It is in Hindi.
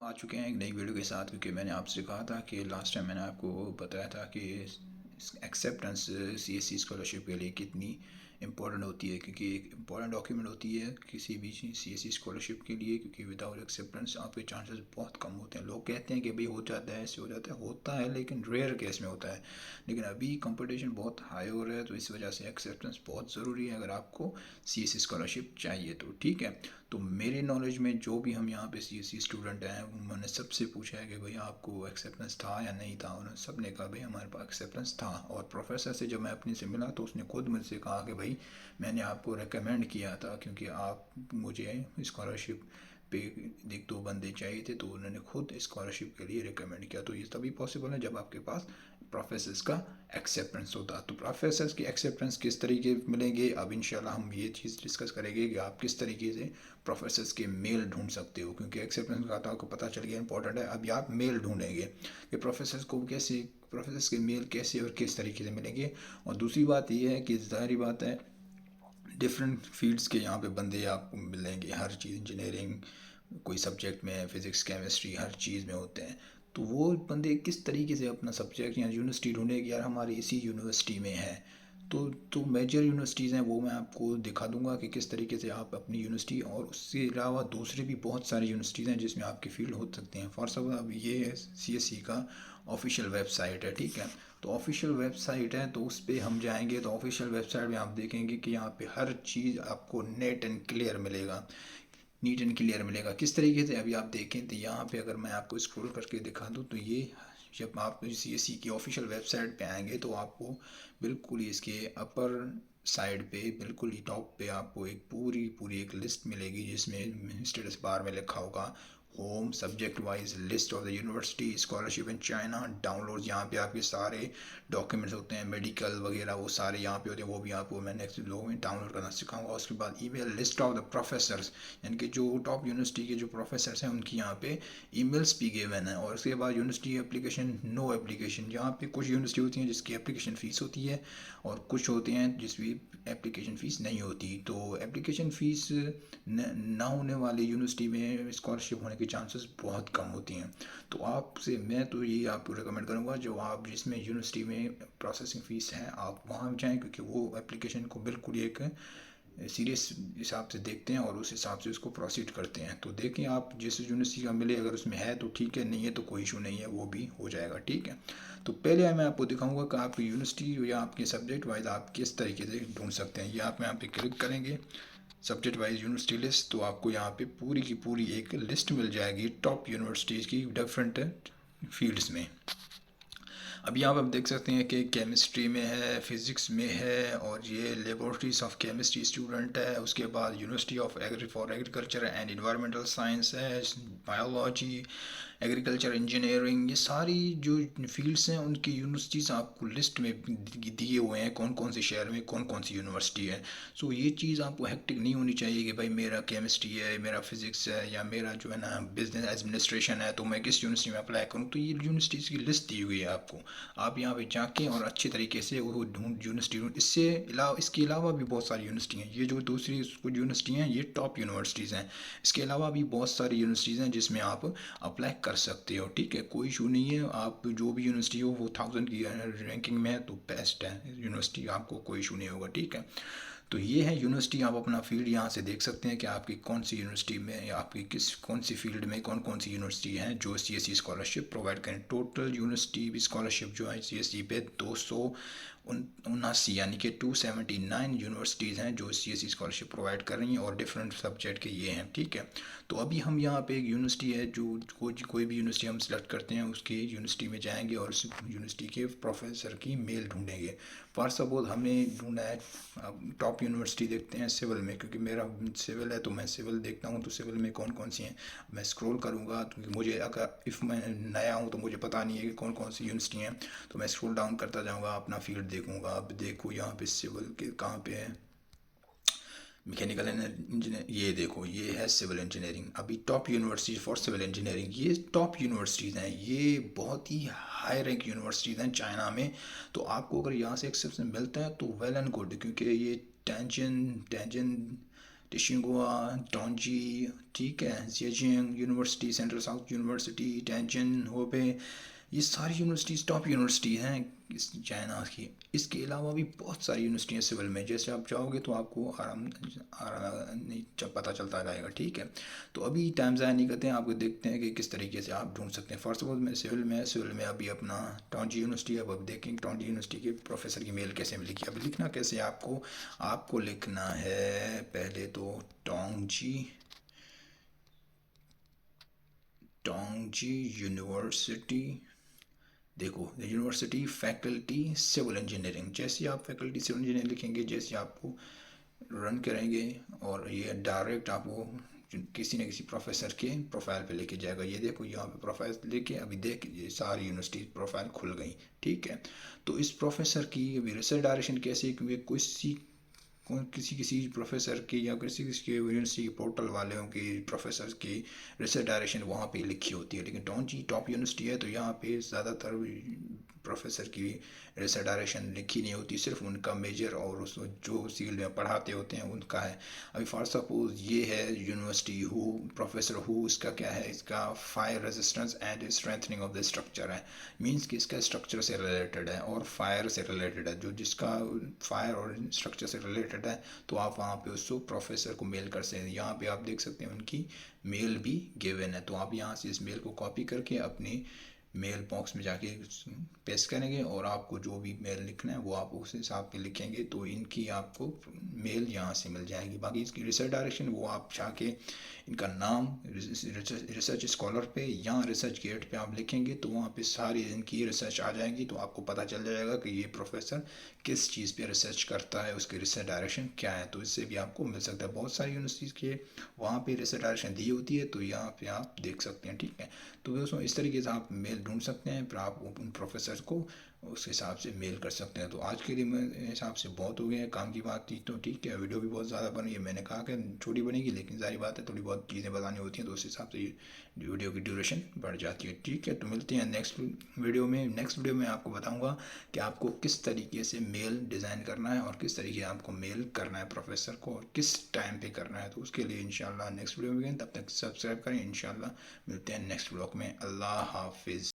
आ चुके हैं एक नई वीडियो के साथ, क्योंकि मैंने आपसे कहा था कि लास्ट टाइम मैंने आपको बताया था कि एक्सेप्टेंस सीएससी स्कॉलरशिप के लिए कितनी इम्पोर्टेंट होती है, क्योंकि एक इम्पॉर्टेंट डॉक्यूमेंट होती है किसी भी सीएससी स्कॉलरशिप के लिए, क्योंकि विदाउट एक्सेप्टेंस आपके चांसेस बहुत कम होते हैं। लोग कहते हैं कि भाई हो जाता है, ऐसे हो जाता है, होता है लेकिन रेयर केस में होता है। लेकिन अभी कंपटीशन बहुत हाई हो रहा है, तो इस वजह से एक्सेप्टेंस बहुत ज़रूरी है अगर आपको सीएससी स्कॉलरशिप चाहिए तो। ठीक है, तो मेरे नॉलेज में जो भी हम यहाँ पे सीएससी स्टूडेंट हैं, उन्होंने सबसे पूछा है कि भाई आपको एक्सेप्टेंस था या नहीं था। उन्होंने सब ने कहा भाई हमारे पास एक्सेप्टेंस था। और प्रोफेसर से जब मैं अपने से मिला तो उसने खुद मुझसे कहा कि भाई मैंने आपको रेकमेंड किया था, क्योंकि आप मुझे स्कॉलरशिप पे एक दो बंदे चाहिए थे, तो उन्होंने खुद स्कॉलरशिप के लिए रिकमेंड किया। तो ये तभी पॉसिबल है जब आपके पास प्रोफेसर्स का एक्सेप्टेंस होता। तो प्रोफेसर्स की एक्सेप्टेंस किस तरीके मिलेंगे, अब इंशाल्लाह हम ये चीज़ डिस्कस करेंगे कि आप किस तरीके से प्रोफेसर्स के मेल ढूंढ सकते हो, क्योंकि एक्सेप्टेंस का तो आपको पता चल गया इंपॉर्टेंट है। अभी आप मेल ढूंढेंगे कि प्रोफेसर्स को कैसे, प्रोफेसर्स के मेल कैसे और किस तरीके से मिलेंगे। और दूसरी बात ये है कि ज़ाहिर बात है डिफरेंट फील्ड्स के यहाँ पे बंदे आपको मिलेंगे, हर चीज़ इंजीनियरिंग कोई सब्जेक्ट में, फिज़िक्स केमिस्ट्री हर चीज़ में होते हैं। तो वो बंदे किस तरीके से अपना सब्जेक्ट या यूनिवर्सिटी ढूंढेंगे, यार हमारी इसी यूनिवर्सिटी में है। तो मेजर यूनिवर्सिटीज़ हैं वो मैं आपको दिखा दूंगा कि किस तरीके से आप अपनी यूनिवर्सिटी, और उसके अलावा दूसरी भी बहुत सारी यूनिवर्सिटीज़ हैं जिसमें आपकी फील्ड हो सकते हैं। फॉर सपोज अब ये सीएससी का ऑफिशियल वेबसाइट है, ठीक है। तो ऑफिशियल वेबसाइट है, तो उस पर हम जाएंगे तो ऑफिशियल वेबसाइट में आप देखेंगे कि यहाँ पे हर चीज़ आपको नेट एंड क्लियर मिलेगा, नीट एंड क्लियर मिलेगा। किस तरीके से अभी आप देखें तो यहाँ पे अगर मैं आपको स्क्रॉल करके दिखा दूँ तो ये जब आप सीएससी की ऑफिशियल वेबसाइट पे आएंगे तो आपको बिल्कुल ही इसके अपर साइड पे बिल्कुल ही टॉप पे आपको एक पूरी पूरी एक लिस्ट मिलेगी, जिसमें स्टेटस बार में लिखा होगा home subject wise list of the university scholarship in China download. यहाँ पे आपके सारे डॉक्यूमेंट्स होते हैं, मेडिकल वगैरह वो सारे यहाँ पे होते हैं, वो भी आपको मैं नेक्स्ट लोगों में डाउनलोड करना सिखाऊंगा। उसके बाद email list of the professors, यानी कि जो टॉप यूनिवर्सिटी के जो प्रोफेसर्स हैं उनकी यहाँ पे ईमेल्स भी गिवन है। और उसके बाद यूनिवर्सिटी एप्लीकेशन, नो एप्लीकेशन, यहाँ पे कुछ यूनिवर्सिटी होती हैं जिसकी एप्लीकेशन फ़ीस होती है और कुछ होते हैं जिसकी एप्लीकेशन फ़ीस नहीं होती। तो एप्लीकेशन फ़ीस ना होने वाली यूनिवर्सिटी में स्कॉलरशिप होने के चांसेस बहुत कम होती हैं। तो आपसे मैं तो यही आपको रिकमेंड करूँगा, जो आप जिसमें यूनिवर्सिटी में प्रोसेसिंग फ़ीस है आप वहाँ जाएँ, क्योंकि वो एप्लीकेशन को बिल्कुल एक सीरियस हिसाब से देखते हैं और उस हिसाब से उसको प्रोसीड करते हैं। तो देखें आप जिस यूनिवर्सिटी का मिले, अगर उसमें है तो ठीक है, नहीं है तो कोई इशू नहीं है, वो भी हो जाएगा। ठीक है, तो पहले मैं आपको दिखाऊंगा कि आपकी यूनिवर्सिटी या आपके सब्जेक्ट वाइज आप किस तरीके से ढूंढ सकते हैं। ये आप यहाँ पे क्लिक करेंगे सब्जेक्ट वाइज यूनिवर्सिटी लिस्ट, तो आपको यहाँ पे पूरी की पूरी एक लिस्ट मिल जाएगी टॉप यूनिवर्सिटीज़ की डिफरेंट फील्ड्स में। अब यहाँ पर आप देख सकते हैं कि केमिस्ट्री में है, फिज़िक्स में है, और ये लेबोरेटरीज ऑफ केमिस्ट्री स्टूडेंट है। उसके बाद university of for agriculture and environmental science है, बायोलॉजी, एग्रीकल्चर इंजीनियरिंग, ये सारी जो फील्ड्स हैं उनकी यूनिवर्सिटीज़ आपको लिस्ट में दिए हुए हैं, कौन कौन से शहर में कौन कौन सी यूनिवर्सिटी है। सो ये चीज़ आपको हेक्टिक नहीं होनी चाहिए कि भाई मेरा केमिस्ट्री है, मेरा फिज़िक्स है, या मेरा जो है ना बिजनेस एडमिनिस्ट्रेशन है, तो मैं किस यूनिवर्सिटी में अप्लाई करूँ। तो ये यूनिवर्सिटीज़ की लिस्ट दी हुई है आपको, आप यहाँ पे जाके और अच्छे तरीके से वो ढूंढ यूनिवर्सिटी ढूंढ। इसके अलावा भी बहुत सारी यूनिवर्सिटी हैं, ये जो दूसरी कुछ यूनिवर्सिटी हैं ये टॉप यूनिवर्सिटीज़ हैं। इसके अलावा भी बहुत सारी यूनिवर्सिटीज़ हैं जिसमें आप अप्लाई कर सकते हो। ठीक है, कोई इशू नहीं है, आप जो भी यूनिवर्सिटी हो वो 1000 की रैंकिंग में है तो बेस्ट है यूनिवर्सिटी, आपको कोई इशू नहीं होगा। ठीक है, तो ये है यूनिवर्सिटी, आप अपना फील्ड यहाँ से देख सकते हैं कि आपकी कौन सी यूनिवर्सिटी में या आपकी किस कौन सी फील्ड में कौन कौन सी यूनिवर्सिटी हैं जो सीएससी स्कॉलरशिप प्रोवाइड करें। टोटल यूनिवर्सिटी भी स्कॉलरशिप जो है सीएससी पे 279 यानी कि 279 यूनिवर्सिटीज़ हैं जो सीएससी स्कॉलरशिप प्रोवाइड कर रही हैं, और डिफरेंट सब्जेक्ट के ये हैं। ठीक है, तो अभी हम यहाँ पे एक यूनिवर्सिटी है जो कोई भी यूनिवर्सिटी हम सेलेक्ट करते हैं उसकी यूनिवर्सिटी में जाएंगे और उस यूनिवर्सिटी के प्रोफेसर की मेल ढूंढेंगे। फॉर सपोज हमने ढूंढा है, टॉप यूनिवर्सिटी देखते हैं सिविल में, क्योंकि मेरा सिविल है तो मैं सिविल देखता हूँ, तो सिविल में कौन कौन सी हैं मैं स्क्रॉल करूँगा, क्योंकि मुझे अगर इफ़ मैं नया हूँ तो मुझे पता नहीं है कि कौन कौन सी यूनिवर्सिटी हैं, तो मैं स्क्रॉल डाउन करता जाऊँगा, अपना फील्ड देखूँगा। अब देखो यहाँ पे सिविल के कहाँ पे है, मैकेनिकल इंजीनियर, ये देखो ये है सिविल इंजीनियरिंग। अभी top university for civil engineering, ये टॉप यूनिवर्सिटीज़ हैं, ये बहुत ही हाई रैंक यूनिवर्सिटीज़ हैं चाइना में। तो आपको अगर यहाँ से एक्सेप्शन मिलता है तो वेल एंड गुड, क्योंकि ये टेंजन टेंजन टिशिंगुआ, टोंजी, ठीक है, Jiaxing university, central south university, Tenzin, होबे, ये सारी यूनिवर्सिटीज़ टॉप यूनिवर्सिटी हैं इस चाइना की। इसके अलावा भी बहुत सारी यूनिवर्सिटियाँ सिविल में, जैसे आप जाओगे तो आपको आराम आराम नहीं पता चलता जाएगा, ठीक है। तो अभी टाइम ज़ाया नहीं करते हैं, आपको देखते हैं कि किस तरीके से आप ढूंढ सकते हैं। फर्स्ट ऑफ ऑल मैं सिविल में अभी अपना टोंजी यूनिवर्सिटी, अब देखेंगे टोंजी यूनिवर्सिटी के प्रोफेसर की मेल कैसे मिलेगी। अभी लिखना कैसे आपको, आपको लिखना है पहले तो टोंजी, टोंजी यूनिवर्सिटी, देखो यूनिवर्सिटी फैकल्टी सिविल इंजीनियरिंग। जैसे आप फैकल्टी सिविल इंजीनियरिंग लिखेंगे, जैसे आपको रन करेंगे और ये डायरेक्ट आपको किसी न किसी प्रोफेसर के प्रोफाइल पे लेके जाएगा। ये देखो यहाँ पे प्रोफाइल लेके अभी देख ये सारी यूनिवर्सिटी प्रोफाइल खुल गई, ठीक है। तो इस प्रोफेसर की अभी रिसर्च डायरेक्शन कैसे, क्योंकि किसी किसी प्रोफेसर की या किसी किसी के यूनिवर्सिटी के पोर्टल वालों की प्रोफेसर की रिसर्च डायरेक्शन वहाँ पे लिखी होती है, लेकिन टोंजी टॉप यूनिवर्सिटी है तो यहाँ पे ज़्यादातर प्रोफेसर की रिसर्च डायरेक्शन लिखी नहीं होती, सिर्फ उनका मेजर और उस जो फील्ड में पढ़ाते होते हैं उनका है। अभी फॉर सपोज ये है यूनिवर्सिटी हु, प्रोफेसर हु, इसका क्या है, इसका fire resistance and strengthening of the structure है। मीन्स कि इसका स्ट्रक्चर से रिलेटेड है और फायर से रिलेटेड है, जो जिसका फायर और स्ट्रक्चर से रिलेटेड है तो आप वहाँ पे उसको प्रोफेसर को मेल कर सकते हैं। यहाँ पे आप देख सकते हैं उनकी मेल भी गिवन है, तो आप यहाँ से इस मेल को कॉपी करके अपनी मेल बॉक्स में जाके पेस्ट करेंगे और आपको जो भी मेल लिखना है वो आप उस हिसाब के लिखेंगे तो इनकी आपको मेल यहाँ से मिल जाएगी। बाकी इसकी रिसर्च डायरेक्शन वो आप जाके इनका नाम रिसर्च स्कॉलर पे या रिसर्च गेट पे आप लिखेंगे तो वहाँ पे सारी इनकी रिसर्च आ जाएगी, तो आपको पता चल जाएगा कि ये प्रोफेसर किस चीज़ पे रिसर्च करता है, उसकी रिसर्च डायरेक्शन क्या है। तो इससे भी आपको मिल सकता है। बहुत सारी यूनिवर्सिटीज़ के वहाँ पे रिसर्च डायरेक्शन दी होती है, तो यहाँ पे आप देख सकते हैं, ठीक है। तो दोस्तों इस तरीके से आप मेल ढूंढ सकते हैं, फिर आप उन प्रोफेसर को उस हिसाब से मेल कर सकते हैं। तो आज के लिए मेरे हिसाब से बहुत हो गया है, काम की बात थी तो ठीक है। वीडियो भी बहुत ज़्यादा बनी है, मैंने कहा कि छोटी बनेगी, लेकिन सारी बात है थोड़ी बहुत चीज़ें बतानी होती हैं तो उस हिसाब से वीडियो की ड्यूरेशन बढ़ जाती है, ठीक है। तो मिलते हैं नेक्स्ट वीडियो में। नेक्स्ट वीडियो में आपको बताऊँगा कि आपको किस तरीके से मेल डिज़ाइन करना है और किस तरीके आपको मेल करना है प्रोफेसर को और किस टाइम पे करना है। तो उसके लिए इंशाल्लाह नेक्स्ट वीडियो में, तब तक सब्सक्राइब करें। इंशाल्लाह मिलते हैं नेक्स्ट ब्लॉग में। अल्लाह हाफिज़।